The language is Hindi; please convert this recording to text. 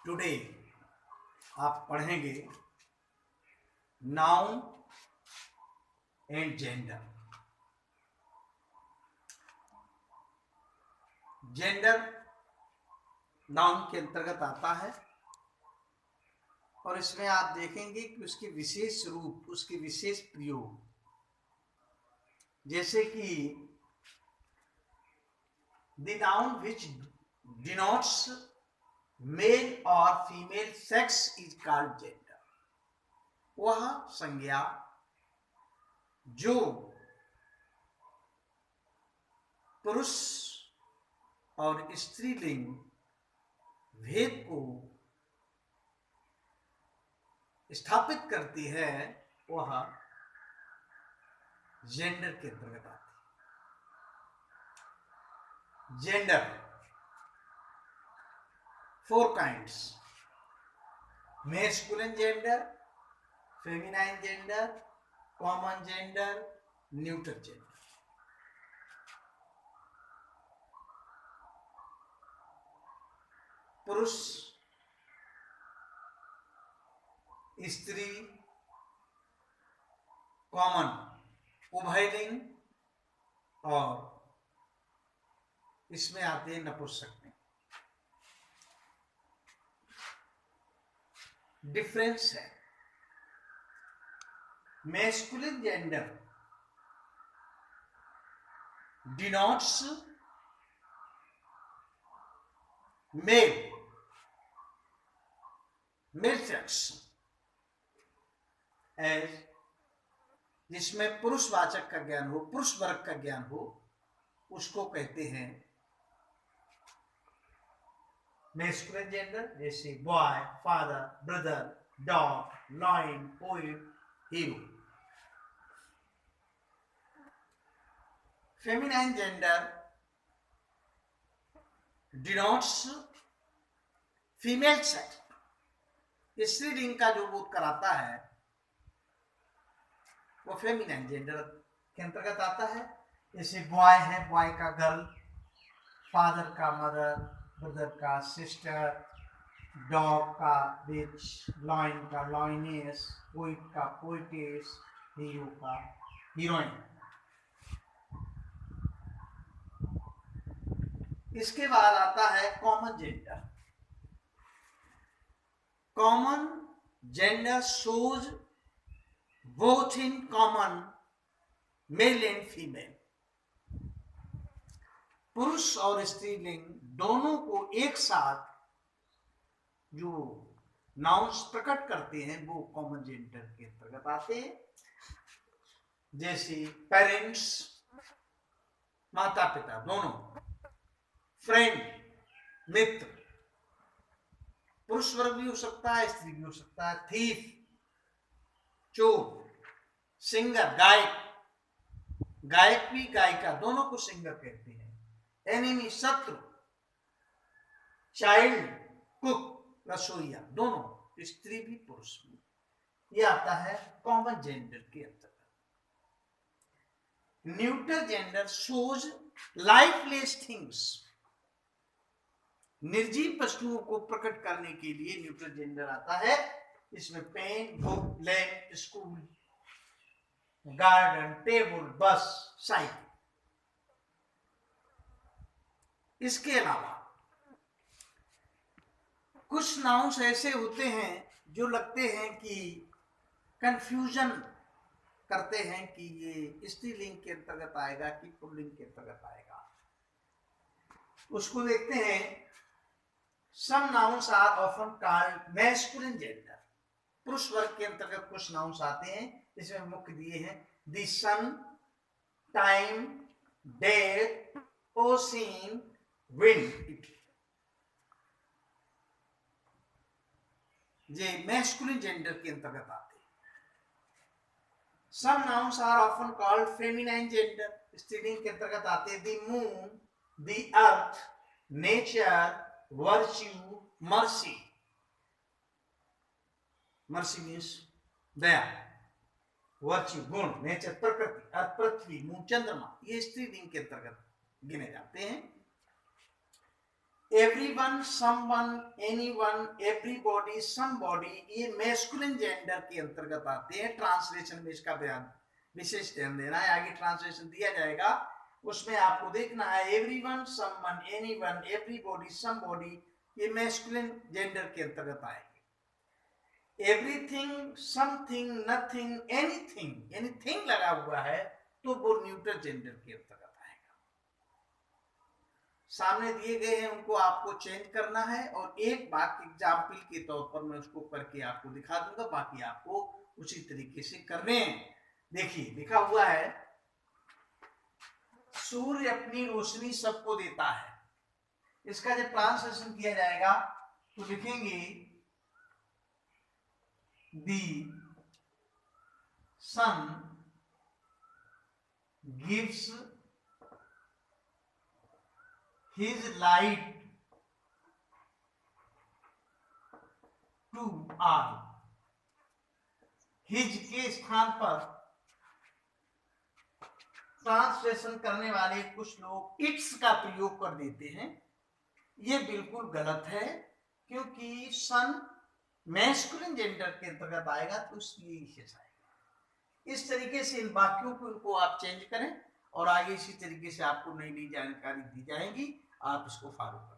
टुडे आप पढ़ेंगे noun and gender. Gender noun के अंतर्गत आता है और इसमें आप देखेंगे कि उसके विशेष रूप, उसके विशेष प्रयोग, जैसे कि the noun which denotes male और female sex is called gender. वह संज्ञा जो पुरुष और स्त्रीलिंग भेद को स्थापित करती है, वह जेंडर के अंतर्गत आती है। Gender 4 kinds: masculine gender, feminine gender, common gender, neuter gender। पुरुष, स्त्री, कॉमन उभयलिंग और इसमें आते हैं नपुंसक। डिफरेंस है, masculine gender denotes male sex, as जिसमें पुरुषवाचक का ज्ञान हो, पुरुष वर्ग का ज्ञान हो, उसको कहते हैं मैस्कुलिन जेंडर। जैसे boy, father, brother, dog, lion, poet, hero. Feminine gender denotes female sex, स्त्रीलिंग का जो बोध कराता है वो फेमिनाइन जेंडर के अंतर्गत आता है। जैसे बॉय है, बॉय का गर्ल, फादर का मदर, ब्रदर का सिस्टर, डॉग का बिच, लॉयन का लॉयनेस, पोइट का पोइटेस, हीरो का हीरोइन। इसके बाद आता है common gender. Common gender shows both in common male and female। पुरुष और स्त्रीलिंग दोनों को एक साथ जो नाउन्स प्रकट करते हैं वो कॉमन जेंडर के अंतर्गत आते हैं। जैसे पेरेंट्स, माता पिता दोनों, फ्रेंड मित्र, पुरुष वर्ग भी हो सकता है, स्त्री भी हो सकता है, थीफ चोर, सिंगर गायक, गायक भी गायिका दोनों को सिंगर कहते हैं, एनिमी शत्रु, चाइल्ड कुक रसोईया दोनों, स्त्री भी पुरुष भी। यह आता है कॉमन जेंडर के अंतर्गत। Neuter gender shows lifeless things. निर्जीव वस्तुओं को प्रकट करने के लिए न्यूटर जेंडर आता है। इसमें pen, book, lamp, school, garden, table, bus, cycle. इसके अलावा कुछ नाउन्स ऐसे होते हैं जो लगते हैं कि कंफ्यूजन करते हैं कि ये स्त्रीलिंग के अंतर्गत आएगा कि पुल्लिंग के अंतर्गत आएगा। उसको देखते हैं। Some nouns are often called masculine gender. पुरुष वर्ग के अंतर्गत कुछ नाउन्स आते हैं, इसमें मुख्य दिए हैं the sun, time, death, ocean, wind. ये मैस्कुलिन जेंडर के अंतर्गत आते हैं। Some nouns are often called feminine gender, स्त्रीलिंग के अंतर्गत आते हैं the moon, the earth, nature, virtue, mercy. Mercy means दया, वर्च्यू गुण, नेचर प्रकृति, अर्थ पृथ्वी, मून चंद्रमा, ये स्त्रीलिंग के अंतर्गत गिने जाते हैं। Everyone, someone, anyone, everybody, somebody, ये मैस्कुलिन जेंडर के अंतर्गत आते हैं। ट्रांसलेशन में इसका विशेष ध्यान देना है, आगे ट्रांसलेशन दिया जाएगा, उसमें आपको देखना है everyone, someone, anyone, everybody, somebody, ये मैस्कुलिन जेंडर के अंतर्गत आएंगे। Everything, something, nothing, anything, anything लगा हुआ है तो वो न्यूट्रल जेंडर के अंतर्गत आएगा। सामने दिए गए हैं, उनको आपको चेंज करना है और एक बात एग्जाम्पल के तौर पर मैं उसको करके आपको दिखा दूंगा, बाकी आपको उसी तरीके से करने हैं। देखिए लिखा हुआ है, सूर्य अपनी रोशनी सबको देता है। इसका जब ट्रांसलेशन किया जाएगा तो लिखेंगे the sun gives his light to all. His के स्थान पर ट्रांसलेशन करने वाले कुछ लोग इट्स का प्रयोग कर देते हैं, ये बिल्कुल गलत है, क्योंकि सन मैस्कुलिन जेंडर के अंतर्गत आएगा तो इसलिए विशेष आएगा। इस तरीके से इन वाक्यों को इनको आप चेंज करें और आगे इसी तरीके से आपको नई नई जानकारी दी जाएगी, आप इसको फॉलो करें।